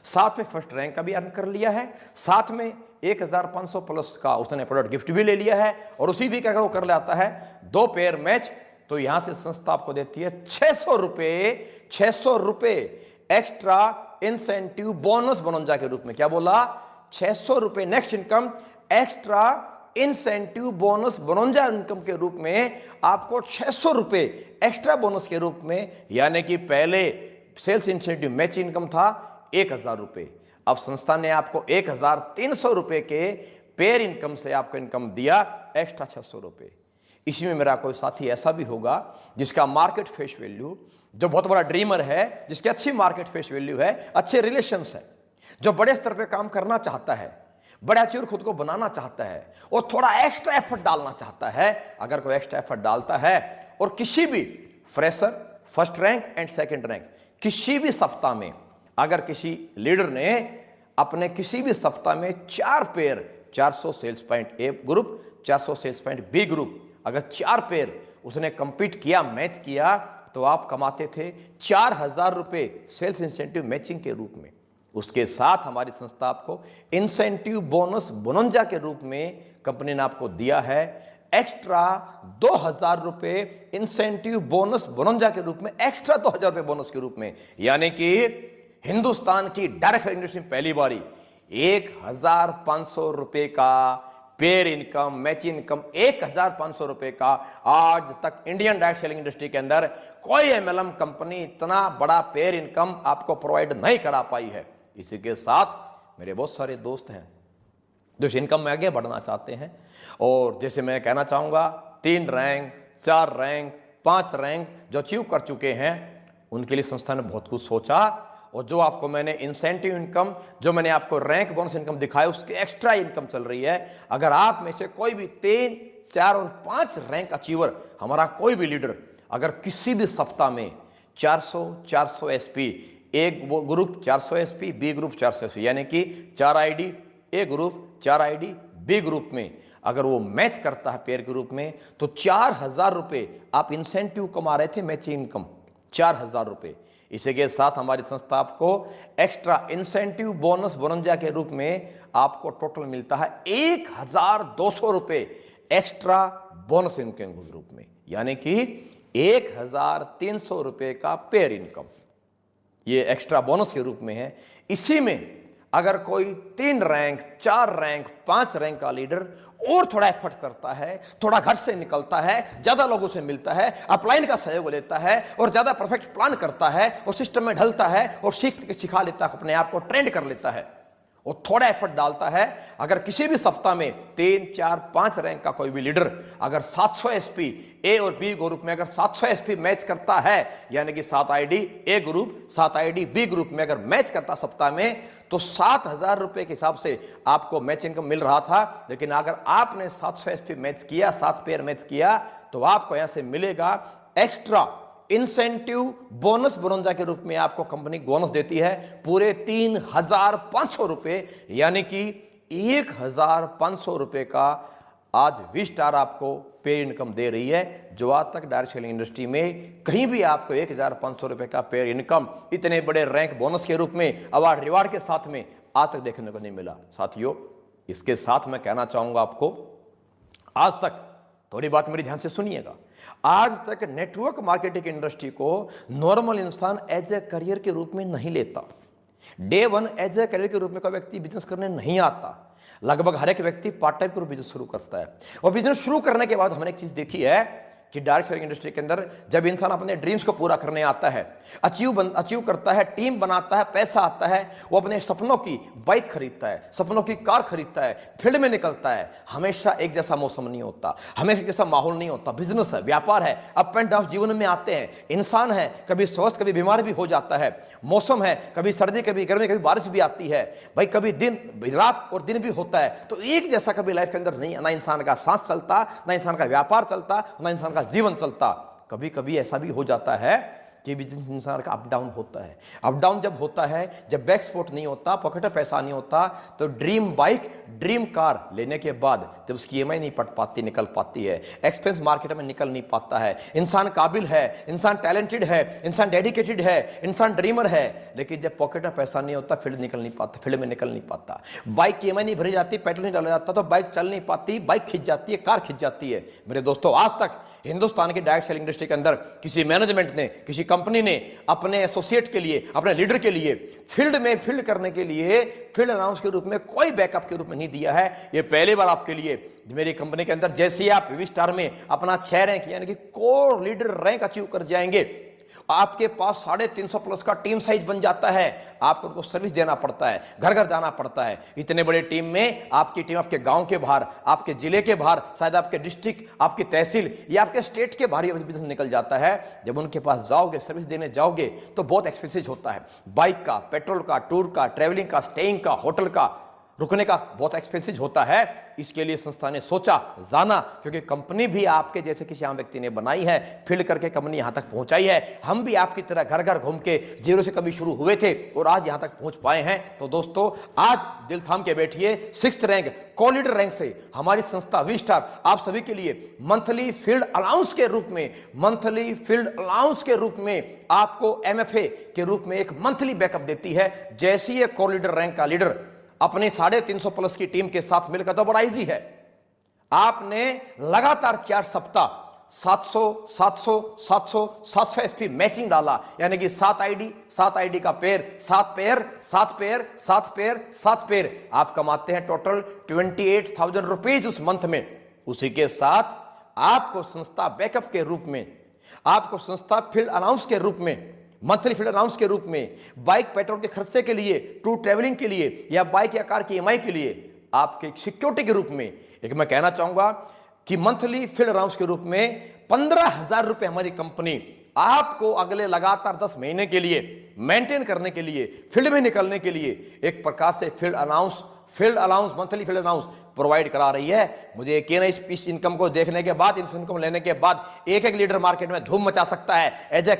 साथ में फर्स्ट रैंक का भी अर्न कर लिया है, साथ में 1500 प्लस का उसने प्रोडक्ट गिफ्ट भी ले लिया है, और उसी वीक अगर वो कर लेता है 2 पेयर मैच, तो यहां से संस्था आपको देती है 600 रुपए एक्स्ट्रा इंसेंटिव बोनस बनोंजा के रूप में। क्या बोला? 600 रुपए next income extra incentive bonus बनोंजा इनकम के रूप में आपको 600 रुपए एक्स्ट्रा बोनस के रूप में, यानी कि पहले सेल्स इंसेंटिव मैच इनकम था 1000 रुपए, अब संस्था ने आपको 1300 रुपए के पेयर इनकम से आपको इनकम दिया एक्स्ट्रा 600 रुपए। इसी में मेरा कोई साथी ऐसा भी होगा जिसका मार्केट फेस वैल्यू, जो बहुत बड़ा ड्रीमर है, जिसकी अच्छी मार्केट फेस वैल्यू है, अच्छे रिलेशंस है, जो बड़े स्तर पे काम करना चाहता है, बड़ा अचीवर खुद को बनाना चाहता है और थोड़ा एक्स्ट्रा एफर्ट डालना चाहता है। अगर कोई एक्स्ट्रा एफर्ट डालता है और किसी भी fresher, first rank and second rank, किसी भी सप्ताह में अगर किसी लीडर ने अपने किसी भी सप्ताह में 4 pair 400 sales point A group, 400 sales point B group, अगर 4 पेयर उसने कंपीट किया, मैच किया, तो आप कमाते थे 4000 रुपए सेल्स इंसेंटिव मैचिंग के रूप में। उसके साथ हमारी संस्था आपको इंसेंटिव बोनस बोनंजा के रूप में कंपनी ने आपको दिया है एक्स्ट्रा 2000 रुपए इंसेंटिव बोनस बोनंजा के रूप में, एक्स्ट्रा 2000 रुपए बोनस के रूप में, यानी कि हिंदुस्तान की डायरेक्ट सेलिंग इंडस्ट्री में पहली बारी 1500 रुपए का पेयर इनकम, मैच इनकम 1500 रुपए का। आज तक इंडियन डायरेक्ट सेलिंग इंडस्ट्री के अंदर कोई एमएलएम कंपनी इतना बड़ा पेयर इनकम आपको प्रोवाइड नहीं करा पाई है। इसी के साथ मेरे बहुत सारे दोस्त हैं जो इस इनकम में आगे बढ़ना चाहते हैं, और जैसे मैं कहना चाहूँगा 3 रैंक, 4 रैंक, 5 रैंक जो अचीव कर चुके हैं, उनके लिए संस्था ने बहुत कुछ सोचा, और जो आपको मैंने इंसेंटिव इनकम, जो मैंने आपको रैंक बोनस इनकम दिखाया, उसकी एक्स्ट्रा इनकम चल रही है। अगर आप में से कोई भी 3, 4 और 5 रैंक अचीवर, हमारा कोई भी लीडर अगर किसी भी सप्ताह में 400 एसपी, एक group 400 SP, B group 400 SP, यानी कि 4 ID A group, 4 ID B group में अगर वो मैच करता है पेयर के रूप में, तो 4000 रुपए आप इंसेंटिव कमा रहे थे, मैच इनकम 4000 रुपए। इसी के साथ हमारी संस्था आपको एक्स्ट्रा इंसेंटिव बोनस बोनंजा के रूप में आपको टोटल मिलता है 1200 रुपए एक्स्ट्रा बोनस इनकम के रूप में, यानी कि 1300 रुपए का पेयर इनकम, ये एक्स्ट्रा बोनस के रूप में है। इसी में अगर कोई 3 रैंक, 4 रैंक, 5 रैंक का लीडर और थोड़ा एफर्ट करता है, थोड़ा घर से निकलता है, ज्यादा लोगों से मिलता है, अपलाइन का सहयोग लेता है और ज्यादा परफेक्ट प्लान करता है और सिस्टम में ढलता है और सिखा लेता है, अपने आप को ट्रेंड कर लेता है और थोड़ा एफर्ट डालता है, अगर किसी भी सप्ताह में 3, 4, 5 रैंक का कोई भी लीडर अगर 700 एसपी ए और बी ग्रुप में अगर 700 एसपी मैच करता है, यानी कि 7 ID A group, 7 ID B group में अगर मैच करता सप्ताह में, तो 7000 रुपए के हिसाब से आपको मैच इनकम मिल रहा था। लेकिन अगर आपने 700 एसपी मैच किया, 7 पेयर मैच किया, तो आपको यहां से मिलेगा एक्स्ट्रा इंसेंटिव बोनस बोनंजा के रूप में आपको कंपनी बोनस देती है पूरे 3500 रुपए, यानी कि 1500 रुपए का आज वी स्टार आपको पेयर इनकम दे रही है, जो आज तक डायरेक्ट सेलिंग इंडस्ट्री में कहीं भी आपको 1500 रुपए का पेयर इनकम इतने बड़े रैंक बोनस के रूप में अवार्ड रिवार्ड के साथ में आज तक देखने को नहीं मिला। साथियों, इसके साथ मैं कहना चाहूंगा आपको, आज तक थोड़ी बात मेरी ध्यान से सुनिएगा, आज तक नेटवर्क मार्केटिंग इंडस्ट्री को नॉर्मल इंसान एज ए करियर के रूप में नहीं लेता। डे 1 एज ए करियर के रूप में कोई व्यक्ति बिजनेस करने नहीं आता। लगभग हर एक व्यक्ति पार्ट टाइम के रूप बिजनेस शुरू करता है, और बिजनेस शुरू करने के बाद हमने एक चीज देखी है कि डायरेक्ट सेलिंग इंडस्ट्री के अंदर जब इंसान अपने ड्रीम्स को पूरा करने आता है, अचीव करता है, टीम बनाता है, पैसा आता है, वो अपने सपनों की बाइक खरीदता है, सपनों की कार खरीदता है, फील्ड में निकलता है। हमेशा एक जैसा मौसम नहीं होता, हमेशा एक जैसा माहौल नहीं होता। बिजनेस है, व्यापार है, अप एंड डाउन जीवन में आते हैं। इंसान है, कभी स्वस्थ कभी बीमार भी हो जाता है। मौसम है, कभी सर्दी कभी गर्मी कभी बारिश भी आती है भाई, कभी दिन रात और दिन भी होता है। तो एक जैसा कभी लाइफ के अंदर नहीं, ना इंसान का सांस चलता, ना इंसान का व्यापार चलता, ना इंसान का जीवन चलता। कभी कभी ऐसा भी हो जाता है कि बिजनेस इंसान का अप डाउन होता है। अप डाउन जब होता है, जब बैक सपोर्ट नहीं होता, पॉकेट में पैसा नहीं होता, तो ड्रीम बाइक ड्रीम कार लेने के बाद जब उसकी EMI नहीं पट पाती, निकल पाती है, एक्सपेंस मार्केट में निकल नहीं पाता है, इंसान काबिल है, इंसान टैलेंटेड है, इंसान डेडिकेटेड है, इंसान ड्रीमर है, लेकिन जब पॉकेट में पैसा नहीं होता, फील्ड निकल नहीं पाता, फील्ड में निकल नहीं पाता, बाइक की EMI नहीं भरी जाती, पेट्रोल नहीं डाला जाता, तो बाइक चल नहीं पाती, बाइक खिंच जाती है, कार खिंच जाती है। मेरे दोस्तों, आज तक हिंदुस्तान की डायरेक्ट सेलिंग इंडस्ट्री के अंदर किसी मैनेजमेंट ने, किसी कंपनी ने अपने एसोसिएट के लिए, अपने लीडर के लिए फील्ड करने के लिए फील्ड अलाउंस के रूप में कोई बैकअप के रूप में नहीं दिया है। ये पहली बार आपके लिए मेरी कंपनी के अंदर, जैसे ही आप वी स्टार में अपना 6 रैंक यानी कि कोर लीडर रैंक अचीव कर जाएंगे, आपके पास 350 प्लस का टीम साइज बन जाता है। आपको उनको सर्विस देना पड़ता है, घर घर जाना पड़ता है। इतने बड़े टीम में आपकी टीम आपके गांव के बाहर, आपके जिले के बाहर, शायद आपके डिस्ट्रिक्ट, आपकी तहसील या आपके स्टेट के बाहर बिजनेस निकल जाता है। जब उनके पास जाओगे, सर्विस देने जाओगे, तो बहुत एक्सपेंसिव होता है। बाइक का, पेट्रोल का, टूर का, ट्रेवलिंग का, स्टेइंग का, होटल का, रुकने का बहुत एक्सपेंसिव होता है। इसके लिए संस्था ने सोचा, जाना, क्योंकि कंपनी भी आपके जैसे किसी आम व्यक्ति ने बनाई है, फील्ड करके कंपनी यहां तक पहुंचाई है। हम भी आपकी तरह घर घर घूम के जीरो से कभी शुरू हुए थे और आज यहां तक पहुंच पाए हैं। तो दोस्तों, आज दिल थाम के बैठिए, 6th रैंक को लीडर रैंक से हमारी संस्था वी स्टार आप सभी के लिए मंथली फील्ड अलाउंस के रूप में, मंथली फील्ड अलाउंस के रूप में आपको MFA के रूप में एक मंथली बैकअप देती है। जैसे ही को लीडर रैंक का लीडर अपनी 350 प्लस की टीम के साथ मिलकर, तो बड़ा इजी है, आपने लगातार 4 सप्ताह 700 700 700 700 SP मैचिंग डाला, यानी कि 7 आईडी का pair, 7 pair 7 pair 7 pair 7 pair, आप कमाते हैं टोटल 28,000 रुपीज उस मंथ में। उसी के साथ आपको संस्था बैकअप के रूप में, आपको संस्था फील्ड अलाउंस के रूप में, मंथली फील्ड अलाउंस के रूप में, बाइक पेट्रोल के खर्चे के लिए, टूर ट्रेवलिंग के लिए या बाइक या कार की EMI के लिए, आपके सिक्योरिटी के रूप में, एक मैं कहना चाहूंगा कि मंथली फील्ड अलाउंस के रूप में 15,000 रुपए हमारी कंपनी आपको अगले लगातार 10 महीने के लिए मेंटेन करने के लिए, फील्ड में निकलने के लिए एक प्रकार से field allowance monthly field allowance provide करा रही है। मुझे यकीन है इस इनकम को देखने के बाद, इस इनकम लेने के बाद एक लीडर मार्केट में धूम मचा सकता है, as a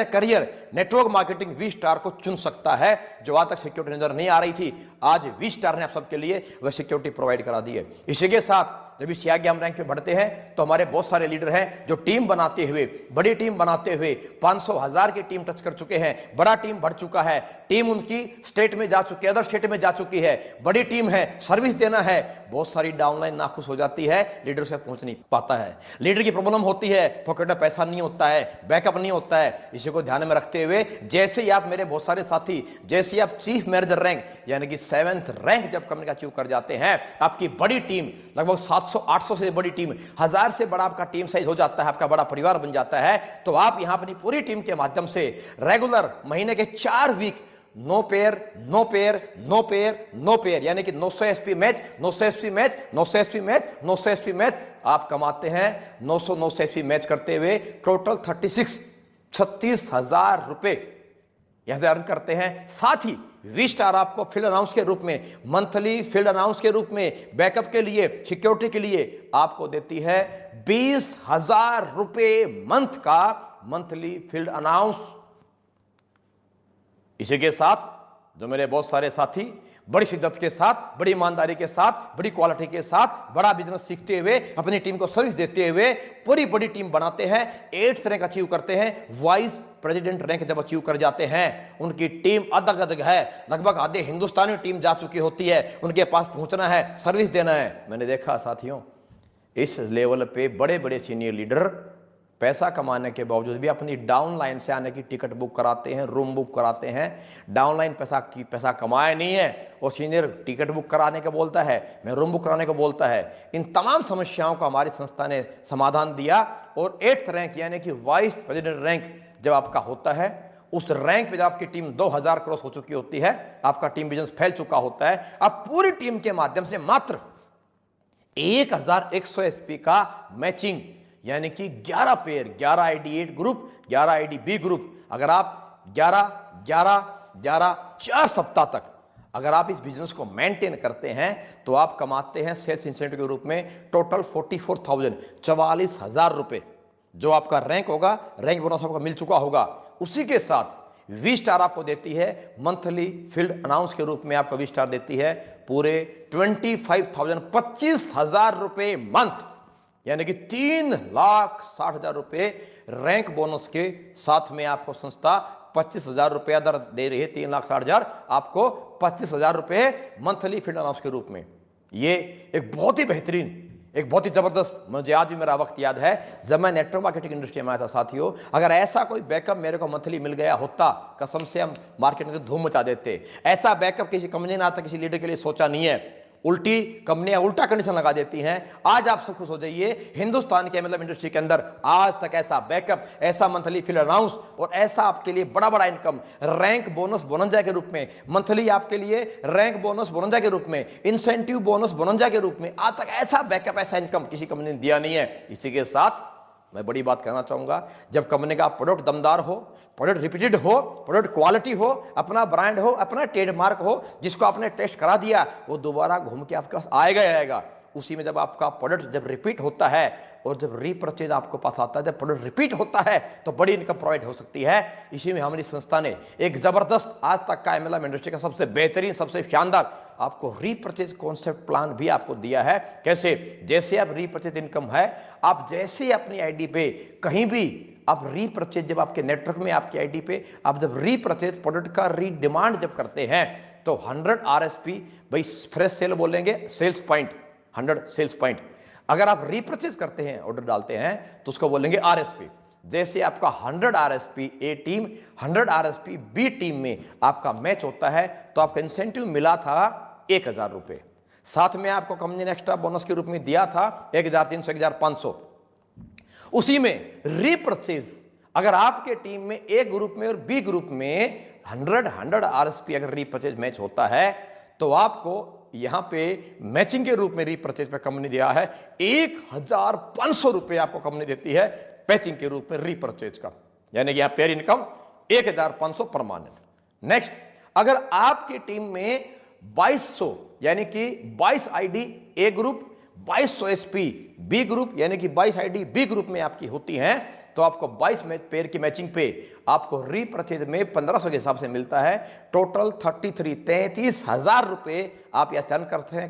career network marketing V star को चुन सकता है। जो आज तक सिक्योरिटी नजर नहीं आ रही थी, आज वी स्टार ने आप सबके लिए वह सिक्योरिटी प्रोवाइड करा दी है। इसी के साथ जब इस आगे हम रैंक पे बढ़ते हैं, तो हमारे बहुत सारे लीडर हैं जो टीम बनाते हुए, बड़ी टीम बनाते हुए 500 1000 की टीम टच कर चुके हैं। बड़ा टीम बढ़ चुका है, टीम उनकी स्टेट में जा चुकी है, अदर स्टेट में जा चुकी है, बड़ी टीम है, सर्विस देना है। बहुत सारी डाउनलाइन नाखुश हो जाती है, लीडर से पहुंच नहीं पाता है, लीडर की प्रॉब्लम होती है, पॉकेट में पैसा नहीं होता है, बैकअप नहीं होता है। इसी को ध्यान में रखते हुए, जैसे ही आप मेरे बहुत सारे साथी, जैसे ही आप चीफ मैनेजर रैंक यानी कि 7th रैंक जब कंपनी का अचीव कर जाते हैं, आपकी बड़ी टीम लगभग 700-800 से बड़ी टीम, 1000 से बड़ा आपका टीम साइज हो जाता है, आपका बड़ा परिवार बन जाता है। तो आप यहां अपनी पूरी टीम के माध्यम से रेगुलर महीने के 4 वीक नो पेयर यानी कि 900 SP match, 900 SP match, 900 SP match, 900 SP match आप कमाते हैं। 900 SP मैच करते हुए टोटल 36,000 रुपए यहां से अर्न करते हैं। साथ ही वी स्टार आपको फील्ड अलाउंस के रूप में, मंथली फील्ड अलाउंस के रूप में, बैकअप के लिए, सिक्योरिटी के लिए आपको देती है 20,000 रुपए मंथ का मंथली फील्ड अलाउंस। इसी के साथ जो मेरे बहुत सारे साथी बड़ी शिद्दत के साथ, बड़ी ईमानदारी के साथ, बड़ी क्वालिटी के साथ बड़ा बिजनेस सीखते हुए, अपनी टीम को सर्विस देते हुए पूरी बड़ी टीम बनाते हैं, 8th रैंक अचीव करते हैं, वाइस प्रेसिडेंट रैंक जब अचीव कर जाते हैं, उनकी टीम अदग है, लगभग आधे हिंदुस्तानी टीम जा चुकी होती है, उनके पास पहुंचना है, सर्विस देना है। मैंने देखा साथियों, इस लेवल पे बड़े बड़े सीनियर लीडर पैसा कमाने के बावजूद भी अपनी डाउन लाइन से आने की टिकट बुक कराते हैं, रूम बुक कराते हैं, डाउन लाइन पैसा कमाया नहीं है और सीनियर टिकट बुक कराने को बोलता है, मैं रूम बुक कराने को बोलता है। इन तमाम समस्याओं का हमारी संस्था ने समाधान दिया और 8th रैंक यानी कि वाइस प्रेसिडेंट रैंक जब आपका होता है, उस रैंक पे जब आपकी टीम 2000 क्रॉस हो चुकी होती है, आपका टीम बिजनेस फैल चुका होता है, अब पूरी टीम के माध्यम से मात्र 1100 एसपी का मैचिंग यानी कि 11 pair, 11 ID A group, 11 ID B group, अगर आप 11 11 11 4 सप्ताह तक अगर आप इस बिजनेस को मेंटेन करते हैं तो आप कमाते हैं सेल्स इंसेंटिव के रूप में टोटल 44,000 रुपए। जो आपका रैंक होगा, रैंक बोनस आपको मिल चुका होगा, उसी के साथ वी स्टार आपको देती है मंथली फील्ड अनाउंस के रूप में, आपको वी स्टार देती है पूरे 25,000 रुपए मंथ, यानी कि 3,60,000 रुपए रैंक बोनस के साथ में आपको संस्था 25,000 रुपया दर दे रही है। 3,60,000 आपको 25,000 रुपए मंथली फील्ड अनाउंस के रूप में। ये एक बहुत ही बेहतरीन, एक बहुत ही जबरदस्त, मुझे आज भी मेरा वक्त याद है जब मैं नेटवर्क मार्केटिंग इंडस्ट्री में आया था साथियों, अगर ऐसा कोई बैकअप मेरे को मंथली मिल गया होता, कसम से हम मार्केट में धूम मचा देते। ऐसा बैकअप किसी कंपनी ने आज तक किसी लीडर के लिए सोचा नहीं है। उल्टी कंपनियां उल्टा कंडीशन लगा देती हैं। आज आप सब खुश हो जाइए, हिंदुस्तान के मतलब इंडस्ट्री के अंदर आज तक ऐसा बैकअप, ऐसा मंथली फील्ड अनाउंस और ऐसा आपके लिए बड़ा बड़ा इनकम, रैंक बोनस बोनंजा के रूप में, मंथली आपके लिए रैंक बोनस बोनंजा के रूप में, इंसेंटिव बोनस बोनंजा के रूप में, आज तक ऐसा बैकअप, ऐसा इनकम किसी कंपनी ने दिया नहीं है। इसी के साथ मैं बड़ी बात कहना चाहूंगा, जब कंपनी का प्रोडक्ट दमदार हो, प्रोडक्ट रिपीटेड हो, प्रोडक्ट क्वालिटी हो, अपना ब्रांड हो, अपना ट्रेडमार्क हो, जिसको आपने टेस्ट करा दिया वो दोबारा घूम के आपके पास आएगा ही आएगा। उसी में जब आपका प्रोडक्ट जब रिपीट होता है और जब रीपरचेज आपको पास आता है, जब प्रोडक्ट रिपीट होता है तो बड़ी इनकम प्रोवाइड हो सकती है। इसी में हमारी संस्था ने एक जबरदस्त, आज तक का एमएलएम इंडस्ट्री का सबसे बेहतरीन, सबसे शानदार आपको रीपरचेज कॉन्सेप्ट प्लान भी आपको दिया है। कैसे? जैसे आप रीपरचेज इनकम है, आप जैसे अपनी आईडी पे कहीं भी आप रीपरचेज, जब आपके नेटवर्क में आपकी आईडी पे आप जब रीपरचेज प्रोडक्ट का रीडिमांड जब करते हैं तो 100 आरएसपी, भाई फ्रेश सेल बोलेंगे, सेल्स पॉइंट, 100 सेल्स पॉइंट। अगर आप रीपरचेज करते हैं, ऑर्डर डालते हैं, तो उसको बोलेंगे आरएसपी। जैसे आपका 100 आरएसपी ए टीम, 100 आरएसपी बी टीम में आपका मैच होता है तो आपका इंसेंटिव मिला था 1,000 रुपए, साथ में आपको कंपनी ने एक्स्ट्रा बोनस के रूप में दिया था 1,300, 1,500। उसी में रीपरचेज, अगर आपके टीम में ए ग्रुप में और बी ग्रुप में 100 आरएसपी अगर रीपरचेज मैच होता है तो आपको यहां पे मैचिंग के रूप में रीपरचेज पे कंपनी दिया है 1,500 रुपए आपको कंपनी देती है मैचिंग के रूप में रीपरचेज का, यानी कि यहां पेयर इनकम 1,500 परमानेंट। नेक्स्ट, अगर आपकी टीम में 2,200 यानी कि 22 ID A group, 2,200 SP B group, यानी कि 22 आईडी बी ग्रुप में आपकी होती हैं तो आपको 22 पेयर की मैचिंग पे आपको रीपरचेज में 1,500 के हिसाब से मिलता है। टोटल 33,000 रुपए आप यह चर्न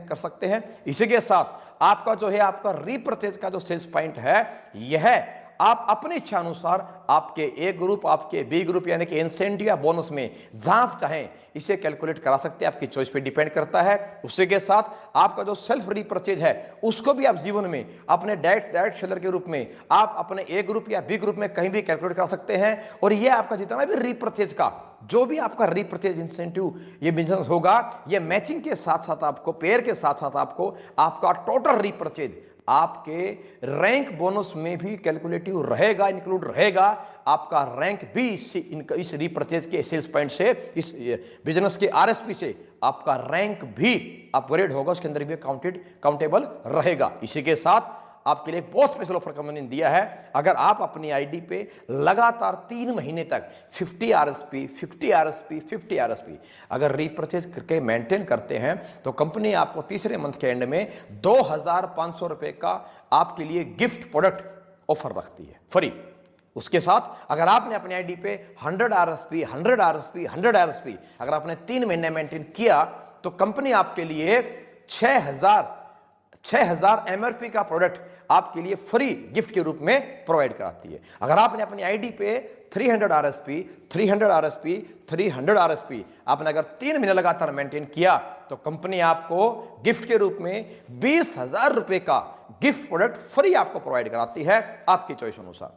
कर सकते हैं। इसी के साथ आपका जो है, आपका रीपरचेज का जो सेल्स पॉइंट है, यह आप अपनी इच्छा अनुसार आपके ए ग्रुप, आपके बी ग्रुप, यानी कि इंसेंटिव या बोनस में जहां आप चाहें इसे कैलकुलेट करा सकते हैं, आपकी चॉइस पे डिपेंड करता है। उसी के साथ आपका जो सेल्फ रीपरचेज है उसको भी आप जीवन में अपने डायरेक्ट सेलर के रूप में आप अपने ए ग्रुप या बी ग्रुप में कहीं भी कैलकुलेट कर सकते हैं। और ये आपका जितना भी रीपरचेज का जो भी आपका रीपरचेज इंसेंटिव ये बिजनेस होगा, ये मैचिंग के साथ साथ आपको, पेयर के साथ साथ आपको आपका टोटल रीपरचेज आपके रैंक बोनस में भी कैलकुलेटिव रहेगा, इंक्लूड रहेगा। आपका रैंक भी इस रीपरचेज के सेल्स पॉइंट से, इस बिजनेस के आरएसपी से आपका रैंक भी अपग्रेड होगा, उसके अंदर भी काउंटेबल रहेगा। इसी के साथ आपके लिए बहुत स्पेशल ऑफर कंपनी ने दिया है। अगर आप अपनी आईडी पे लगातार 3 महीने तक 50 आरएसपी, 50 आरएसपी, 50 आरएसपी अगर रीपरचेज करके मेंटेन करते हैं तो कंपनी आपको तीसरे मंथ के एंड में 2,500 रुपए का आपके लिए गिफ्ट प्रोडक्ट ऑफर रखती है, फ्री। उसके साथ अगर आपने अपनी आईडी पे 100 आरएसपी, 100 आरएसपी, 100 आरएसपी अगर आपने 3 महीने मेंटेन किया तो कंपनी आपके लिए 6,000 एमआरपी का प्रोडक्ट आपके लिए फ्री गिफ्ट के रूप में प्रोवाइड कराती है। अगर आपने अपनी आईडी पे 300 आरएसपी, 300 आरएसपी, 300 आरएसपी आपने अगर 3 महीने लगातार मेंटेन किया तो कंपनी आपको गिफ्ट के रूप में 20,000 रुपए का गिफ्ट प्रोडक्ट फ्री आपको प्रोवाइड कराती है, आपकी चॉइस अनुसार।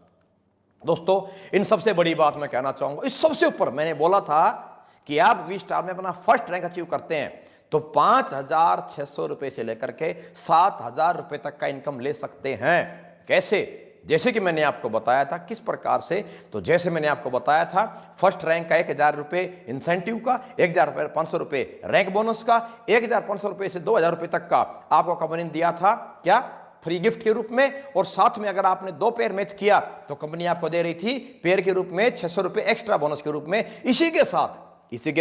दोस्तों इन सबसे बड़ी बात मैं कहना चाहूंगा, इस सबसे ऊपर मैंने बोला था कि आप वी स्टार में अपना फर्स्ट रैंक अचीव करते हैं तो 5,600 रुपए से लेकर के 7,000 रुपए तक का इनकम ले सकते हैं। कैसे? जैसे कि मैंने आपको बताया था। किस प्रकार से? तो जैसे मैंने आपको बताया था, फर्स्ट रैंक का 1,000 रुपए इंसेंटिव का, 1,500 रुपए रैंक बोनस का, 1,500 रुपए से 2,000 रुपए तक का आपको कंपनी ने दिया था क्या, फ्री गिफ्ट के रूप में। और साथ में अगर आपने 2 पेयर मैच किया तो कंपनी आपको दे रही थी पेयर के रूप में 600 रुपए एक्स्ट्रा बोनस के रूप में। इसी के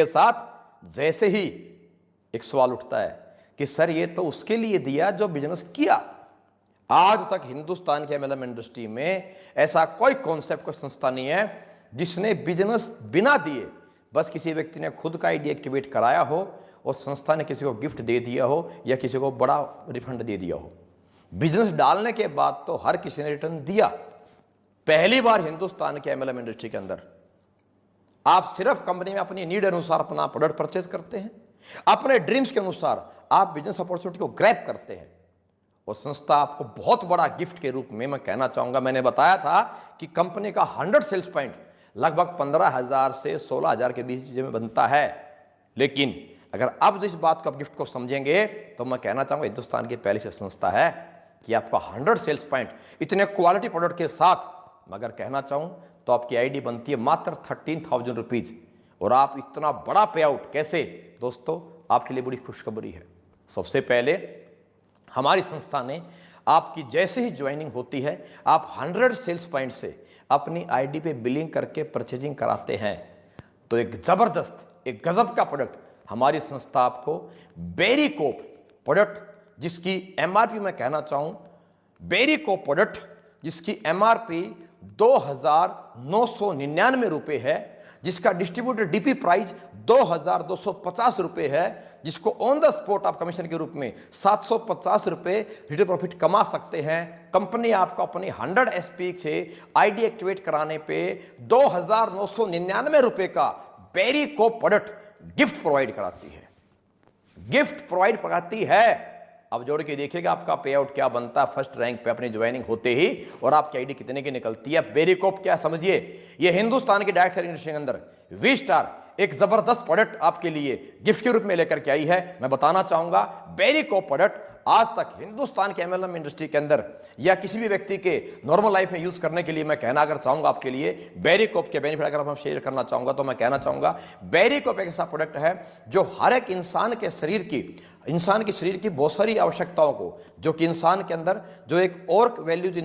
साथ जैसे ही एक सवाल उठता है कि सर ये तो उसके लिए दिया जो बिजनेस किया। आज तक हिंदुस्तान के एमएलएम इंडस्ट्री में ऐसा कोई कॉन्सेप्ट, कोई संस्था नहीं है जिसने बिजनेस बिना दिए, बस किसी व्यक्ति ने खुद का आईडी एक्टिवेट कराया हो और संस्था ने किसी को गिफ्ट दे दिया हो या किसी को बड़ा रिफंड दे दिया हो। बिजनेस डालने के बाद तो हर किसी ने रिटर्न दिया। पहली बार हिंदुस्तान के एमएलएम इंडस्ट्री के अंदर आप सिर्फ कंपनी में अपनी नीड अनुसार अपना प्रोडक्ट परचेज करते हैं, अपने ड्रीम्स के अनुसार आप बिजनेस अपॉर्चुनिटी को ग्रैब करते हैं और संस्था आपको बहुत बड़ा गिफ्ट के रूप में, मैं कहना चाहूंगा, मैंने बताया था कि कंपनी का 100 सेल्स पॉइंट लगभग 15,000 से 16,000 के बीच में बनता है। लेकिन अगर आप इस बात को, आप गिफ्ट को समझेंगे तो मैं कहना चाहूंगा हिंदुस्तान की पहली से संस्था है कि आपका 100 सेल्स पॉइंट इतने क्वालिटी प्रोडक्ट के साथ, मगर कहना चाहूं तो आपकी आईडी बनती है मात्र 13,000 रुपीज और आप इतना बड़ा पे आउट कैसे? दोस्तों आपके लिए बड़ी खुशखबरी है। सबसे पहले हमारी संस्था ने आपकी जैसे ही ज्वाइनिंग होती है आप 100 सेल्स पॉइंट से अपनी आईडी पे बिलिंग करके परचेजिंग कराते हैं तो एक जबरदस्त, एक गजब का प्रोडक्ट हमारी संस्था आपको बेरीकोप प्रोडक्ट, जिसकी एमआरपी मैं कहना चाहूं, बेरीकोप प्रोडक्ट जिसकी एमआरपी 2,999 रुपए है, जिसका डिस्ट्रीब्यूटर डीपी प्राइस 2,250 रुपए है, जिसको ऑन द स्पॉट आप कमीशन के रूप में 750 रुपए रिटेल प्रॉफिट कमा सकते हैं। कंपनी आपको अपनी 100 एसपी से आईडी एक्टिवेट कराने पे 2,999 रुपए का बेरीकोप प्रोडक्ट गिफ्ट प्रोवाइड कराती है, गिफ्ट प्रोवाइड कराती है। अब जोड़ के देखिएगा आपका पे आउट क्या बनता है फर्स्ट रैंक पे अपनी ज्वाइनिंग होते ही, और आपकी आईडी कितने की निकलती है। बेरीकोप क्या समझिए, ये हिंदुस्तान की डायरेक्ट सेलिंग इंडस्ट्री के अंदर वी स्टार एक जबरदस्त प्रोडक्ट आपके लिए गिफ्ट के रूप में लेकर के आई है। मैं बताना चाहूंगा बेरीकोप प्रोडक्ट आज तक हिंदुस्तान के एमएलएम इंडस्ट्री के अंदर या किसी भी व्यक्ति के नॉर्मल लाइफ में यूज करने के लिए मैं कहना अगर चाहूंगा आपके लिए बेरीकोप के बेनिफिट अगर हम शेयर करना चाहूंगा तो मैं कहना चाहूंगा बेरीकोप एक ऐसा प्रोडक्ट है जो हर एक इंसान के शरीर की बहुत सारी आवश्यकताओं को, जो कि इंसान के अंदर जो एक और वैल्यू जो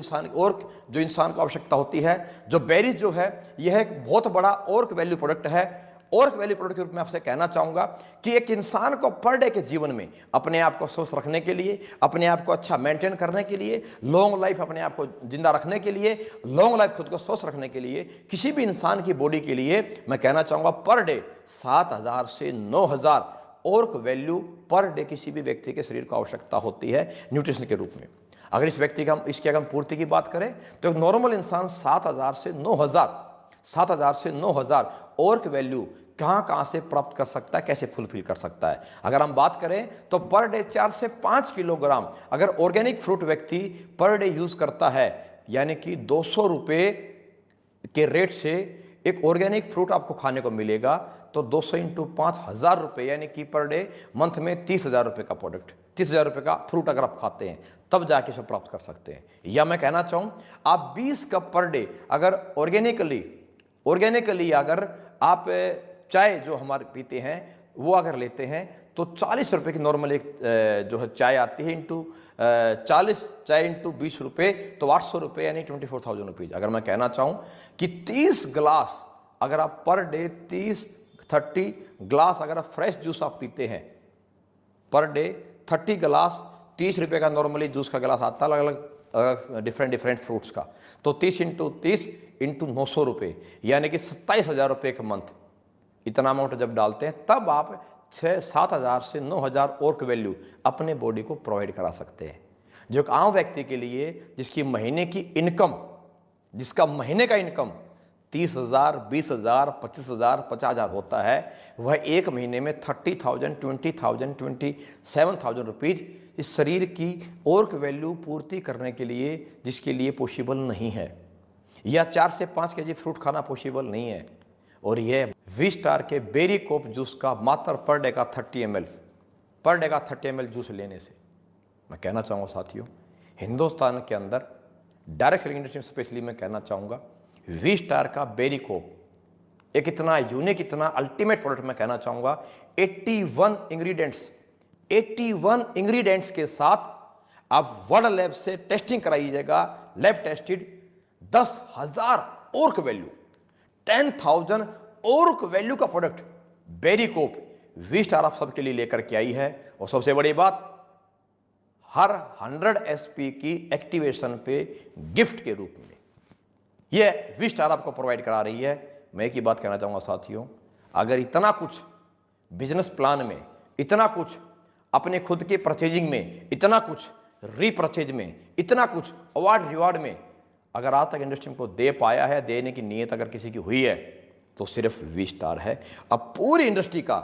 इंसान को आवश्यकता होती है, जो बेरीज जो है यह एक बहुत बड़ा और वैल्यू प्रोडक्ट है। और वैल्यू प्रोडक्ट के रूप में आपसे कहना चाहूंगा कि एक इंसान को पर डे के जीवन में अपने आप को स्वस्थ रखने के लिए, अपने आप को अच्छा मेंटेन करने के लिए, लॉन्ग लाइफ अपने आप को जिंदा रखने के लिए, लॉन्ग लाइफ खुद को स्वस्थ रखने के लिए, किसी भी इंसान की बॉडी के लिए मैं कहना चाहूंगा पर डे 7,000 से 9,000 और वैल्यू पर डे किसी भी व्यक्ति के शरीर को आवश्यकता होती है न्यूट्रिशन के रूप में। अगर इस व्यक्ति का इसकी अगर पूर्ति की बात करें तो एक नॉर्मल इंसान 7,000 से 9,000 और की वैल्यू कहां से प्राप्त कर सकता है, कैसे फुलफिल कर सकता है। अगर हम बात करें तो पर डे 4 से 5 किलोग्राम अगर ऑर्गेनिक फ्रूट व्यक्ति पर डे यूज करता है, यानी कि 200 रुपये के रेट से एक ऑर्गेनिक फ्रूट आपको खाने को मिलेगा, तो 200 इंटू 5,000 रुपये यानी कि पर डे मंथ में 30,000 रुपये का प्रोडक्ट, 30,000 रुपये का फ्रूट अगर आप खाते हैं तब जाके इसे प्राप्त कर सकते हैं। या मैं कहना चाहूँ आप 20 कप पर डे अगर ऑर्गेनिकली अगर आप चाय जो हमारे पीते हैं वो अगर लेते हैं तो 40 रुपये की नॉर्मल एक जो है चाय आती है, इंटू 40 चाय इंटू 20 रुपये तो 800 रुपये यानी 24,000 रुपीज़। अगर मैं कहना चाहूँ कि 30 ग्लास अगर आप पर डे 30 ग्लास अगर आप फ्रेश जूस आप पीते हैं पर डे 30 ग्लास 30 रुपये का नॉर्मली जूस का गिलास आता है अलग अलग डिफरेंट फ्रूट्स का, तो 30 इंटू 900 रुपये यानी कि 27,000 रुपये का मंथ। इतना अमाउंट जब डालते हैं तब आप 7,000 से 9,000 और की वैल्यू अपने बॉडी को प्रोवाइड करा सकते हैं। जो एक आम व्यक्ति के लिए जिसका महीने का इनकम 30,000, 20,000, 25,000, 50,000 होता है, वह एक महीने में 30,000, 20,000, 27,000 रुपीज़ इस शरीर की और की वैल्यू पूर्ति करने के लिए, जिसके लिए पॉसिबल नहीं है। या 4 से 5 केजी फ्रूट खाना पॉसिबल नहीं है। और ये वी स्टार के बेरी कोप जूस का मात्र पर डे का 30 ml जूस लेने से मैं कहना चाहूँगा साथियों, हिंदुस्तान के अंदर डायरेक्ट सेलिंग इंडस्ट्री में स्पेशली मैं कहना चाहूँगा वी स्टार का बेरी कोप एक इतना यूनिक, इतना अल्टीमेट प्रोडक्ट मैं कहना चाहूँगा। 81 इंग्रेडिएंट्स के साथ आप वर्ल्ड लैब से टेस्टिंग कराइएगा, lab tested 10,000 ORAC value, 10,000 ORAC value का product berry cop V star आप सबके लिए लेकर के आई है। और सबसे बड़ी बात, हर 100 SP की एक्टिवेशन पे गिफ्ट के रूप में यह वी स्टार आपको प्रोवाइड करा रही है। मैं एक ही बात कहना चाहूँगा साथियों, अगर इतना कुछ बिजनेस प्लान में, इतना कुछ अपने खुद के परचेजिंग में, इतना कुछ रीपरचेज में, इतना कुछ अवार्ड रिवार्ड में अगर आज तक इंडस्ट्री को दे पाया है, देने की नीयत अगर किसी की हुई है तो सिर्फ वी स्टार है। अब पूरी इंडस्ट्री का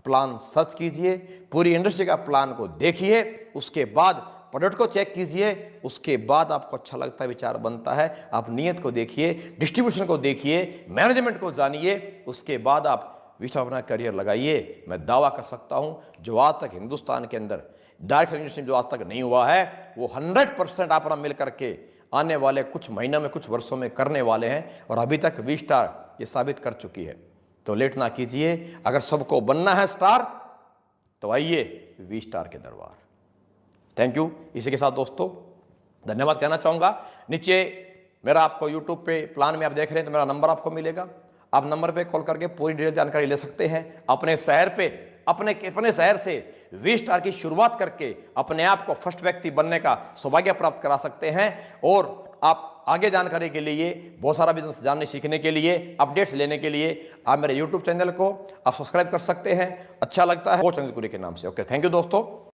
प्लान सर्च कीजिए, पूरी इंडस्ट्री का प्लान को देखिए, उसके बाद प्रोडक्ट को चेक कीजिए, उसके बाद आपको अच्छा लगता है, विचार बनता है, आप नीयत को देखिए, डिस्ट्रीब्यूशन को देखिए, मैनेजमेंट को जानिए, उसके बाद आप वी स्टार अपना करियर लगाइए। मैं दावा कर सकता हूं जो आज तक हिंदुस्तान के अंदर डायरेक्ट सेलिंग इंडस्ट्री जो आज तक नहीं हुआ है वो 100% आप मिल करके आने वाले कुछ महीनों में, कुछ वर्षों में करने वाले हैं। और अभी तक वी स्टार ये साबित कर चुकी है। तो लेट ना कीजिए, अगर सबको बनना है स्टार तो आइए वी स्टार के दरबार। Thank you. इसी के साथ दोस्तों धन्यवाद कहना चाहूँगा। नीचे मेरा आपको यूट्यूब पे प्लान में आप देख रहे हैं तो मेरा नंबर आपको मिलेगा, आप नंबर पे कॉल करके पूरी डिटेल जानकारी ले सकते हैं। अपने शहर पे, अपने शहर से वी स्टार की शुरुआत करके अपने आप को फर्स्ट व्यक्ति बनने का सौभाग्य प्राप्त करा सकते हैं। और आप आगे जानकारी के लिए, बहुत सारा बिजनेस जानने सीखने के लिए, अपडेट्स लेने के लिए आप मेरे यूट्यूब चैनल को आप सब्सक्राइब कर सकते हैं। अच्छा लगता है वो चंद्रपुरी के नाम से। ओके, थैंक यू दोस्तों।